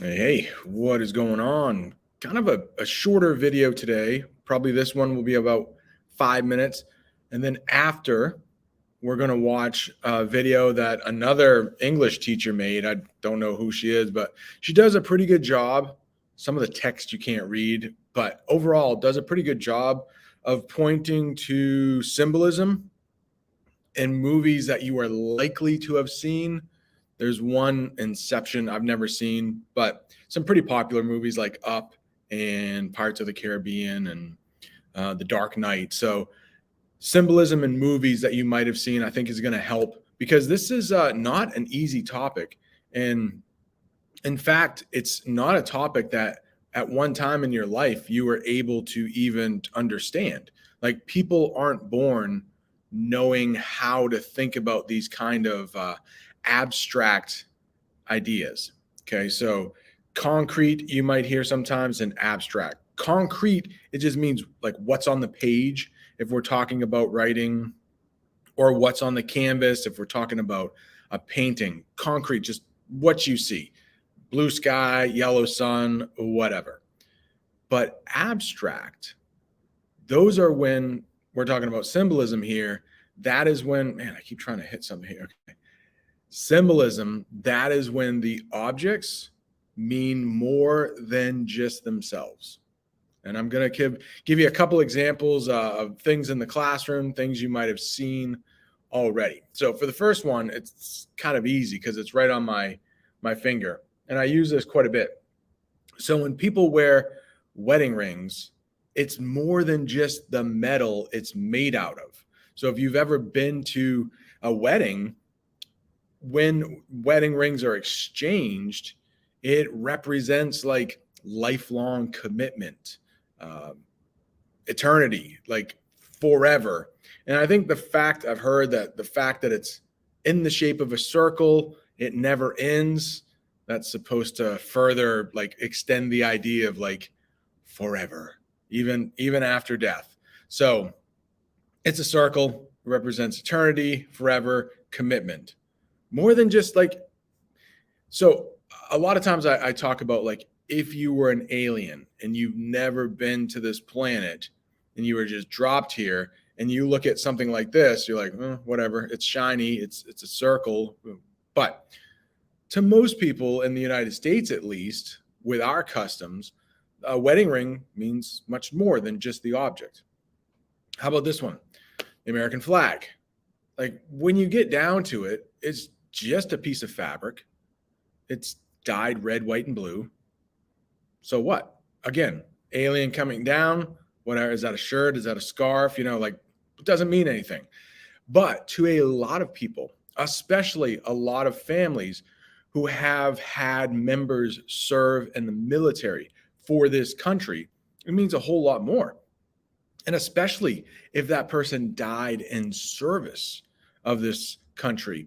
Hey, what is going on? Kind of a shorter video today. Probably this one will be about 5 minutes. And then after, we're going to watch a video that another English teacher made. I don't know who she is, but she does a pretty good job. Some of the text you can't read, but overall does a pretty good job of pointing to symbolism in movies that you are likely to have seen. There's one, Inception, I've never seen, but some pretty popular movies like Up and Pirates of the Caribbean and The Dark Knight. So symbolism in movies that you might have seen, I think, is going to help because this is not an easy topic. And in fact, it's not a topic that at one time in your life you were able to even understand. Like people aren't born knowing how to think about these kind of abstract ideas. Okay, so concrete you might hear sometimes, and abstract. Concrete, it just means like what's on the page if we're talking about writing, or what's on the canvas if we're talking about a painting. Concrete, just what you see, blue sky, yellow sun, whatever. But abstract, those are when we're talking about symbolism here. That is when, man, I keep trying to hit something here. Okay. Symbolism, that is when the objects mean more than just themselves. And I'm going to give you a couple examples of things in the classroom, things you might have seen already. So for the first one, it's kind of easy because it's right on my finger. And I use this quite a bit. So when people wear wedding rings, it's more than just the metal it's made out of. So if you've ever been to a wedding, when wedding rings are exchanged, it represents like lifelong commitment, uh, eternity, like forever. And I think I've heard that the fact that it's in the shape of a circle, it never ends. That's supposed to further like extend the idea of like forever, even after death. So it's a circle, represents eternity, forever, commitment. More than just like, so a lot of times I talk about like if you were an alien and you've never been to this planet and you were just dropped here and you look at something like this, you're like, whatever, it's shiny, it's a circle. But to most people in the United States, at least with our customs, a wedding ring means much more than just the object. How about this one? The American flag. Like when you get down to it, it's just a piece of fabric. It's dyed red, white, and blue. So what? Again, alien coming down, whatever. Is that a shirt? Is that a scarf? Like it doesn't mean anything. But to a lot of people, especially a lot of families who have had members serve in the military for this country, it means a whole lot more. And especially if that person died in service of this country,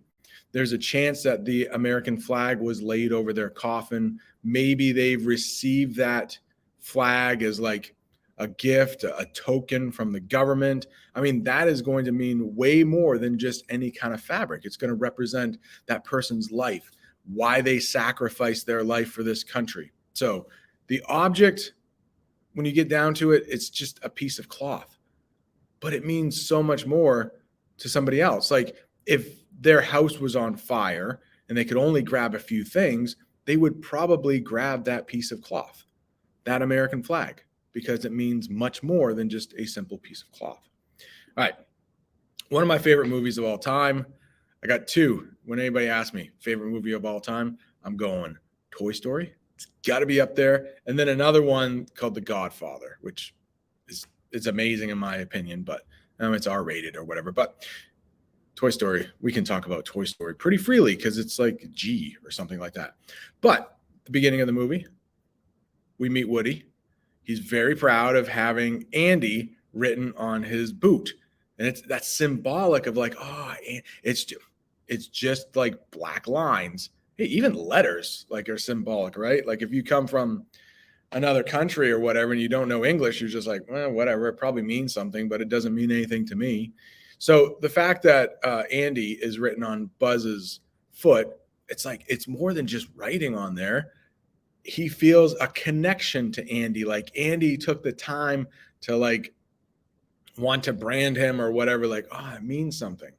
there's a chance that the American flag was laid over their coffin. Maybe they've received that flag as like a gift, a token from the government. I mean, that is going to mean way more than just any kind of fabric. It's going to represent that person's life, why they sacrificed their life for this country. So the object, when you get down to it, it's just a piece of cloth, but it means so much more to somebody else. Like if their house was on fire and they could only grab a few things, they would probably grab that piece of cloth, that American flag, because it means much more than just a simple piece of cloth. All right. One of my favorite movies of all time. I got two. When anybody asks me favorite movie of all time, I'm going Toy Story. It's got to be up there. And then another one called The Godfather, which is amazing in my opinion, but it's R-rated or whatever. But Toy Story, we can talk about Toy Story pretty freely because it's like G or something like that. But the beginning of the movie, we meet Woody. He's very proud of having Andy written on his boot. And that's symbolic of like, it's just like black lines. Hey, even letters like are symbolic, right? Like if you come from another country or whatever and you don't know English, you're just like, well, whatever, it probably means something, but it doesn't mean anything to me. So the fact that Andy is written on Buzz's foot, it's like it's more than just writing on there. he feels a connection to Andy. Like Andy took the time to like want to brand him or whatever, like, oh, it means something.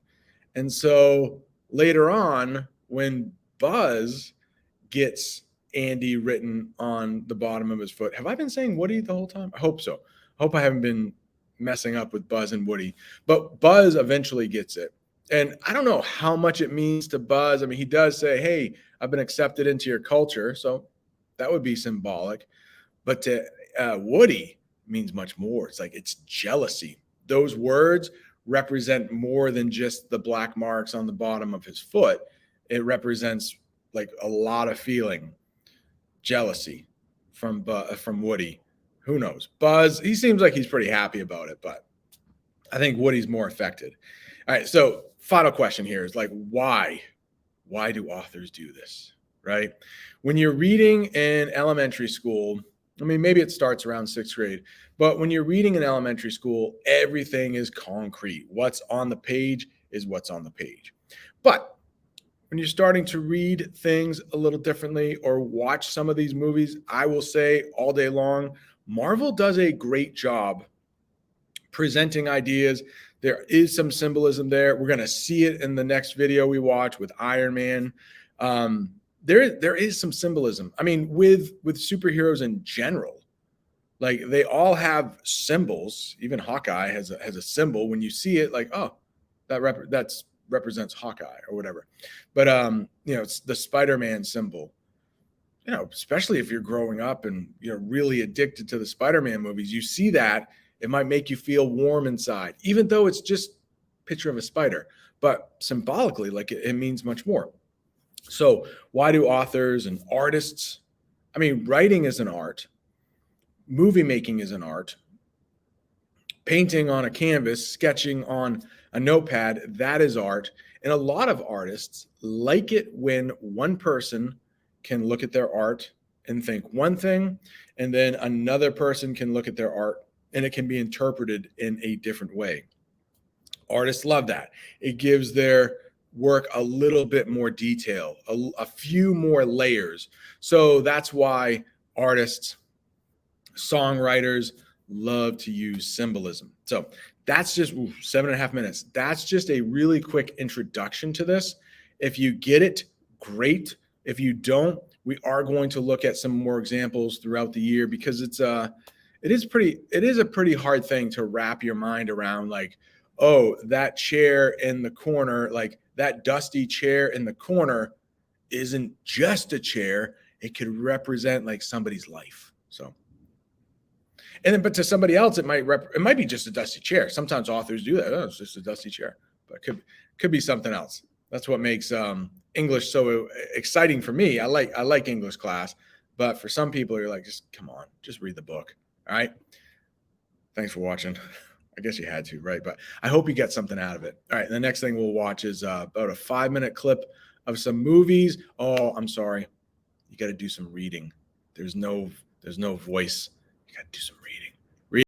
And so later on, when Buzz gets Andy written on the bottom of his foot, have I been saying Woody the whole time? I hope so. I hope I haven't been messing up with Buzz and Woody, but Buzz eventually gets it. And I don't know how much it means to Buzz. I mean, he does say, hey, I've been accepted into your culture. So that would be symbolic. But to Woody means much more. It's like it's jealousy. Those words represent more than just the black marks on the bottom of his foot. It represents like a lot of feeling, jealousy from Woody. Who knows? Buzz, he seems like he's pretty happy about it, but I think Woody's more affected. All right, so final question here is like, why? Why do authors do this, right? When you're reading in elementary school, I mean, maybe it starts around 6th grade, but when you're reading in elementary school, everything is concrete. What's on the page is what's on the page. But when you're starting to read things a little differently or watch some of these movies, I will say all day long, Marvel does a great job presenting ideas. There is some symbolism there. We're going to see it in the next video we watch with Iron Man. There is some symbolism. I mean, with superheroes in general, like they all have symbols. Even Hawkeye has a symbol. When you see it, like, oh, that represents Hawkeye or whatever. But it's the Spider-Man symbol. Especially if you're growing up and you're really addicted to the Spider-Man movies, you see that it might make you feel warm inside, even though it's just a picture of a spider. But symbolically, like it means much more. So why do authors and artists? I mean, writing is an art. Movie making is an art. Painting on a canvas, sketching on a notepad, that is art. And a lot of artists like it when one person can look at their art and think one thing, and then another person can look at their art and it can be interpreted in a different way. Artists love that. It gives their work a little bit more detail, a few more layers. So that's why artists, songwriters love to use symbolism. So that's just 7.5 minutes. That's just a really quick introduction to this. If you get it, great. If you don't, we are going to look at some more examples throughout the year because it is a pretty hard thing to wrap your mind around, like, oh, that chair in the corner, like that dusty chair in the corner isn't just a chair. It could represent like somebody's life. So, and then, but to somebody else, it might be just a dusty chair. Sometimes authors do that. Oh, it's just a dusty chair, but it could be something else. That's what makes English so exciting for me. I like English class, but for some people, you're like, just come on, just read the book. All right. Thanks for watching. I guess you had to, right? But I hope you get something out of it. All right. The next thing we'll watch is about a 5-minute clip of some movies. Oh, I'm sorry. You got to do some reading. There's no voice. You got to do some reading.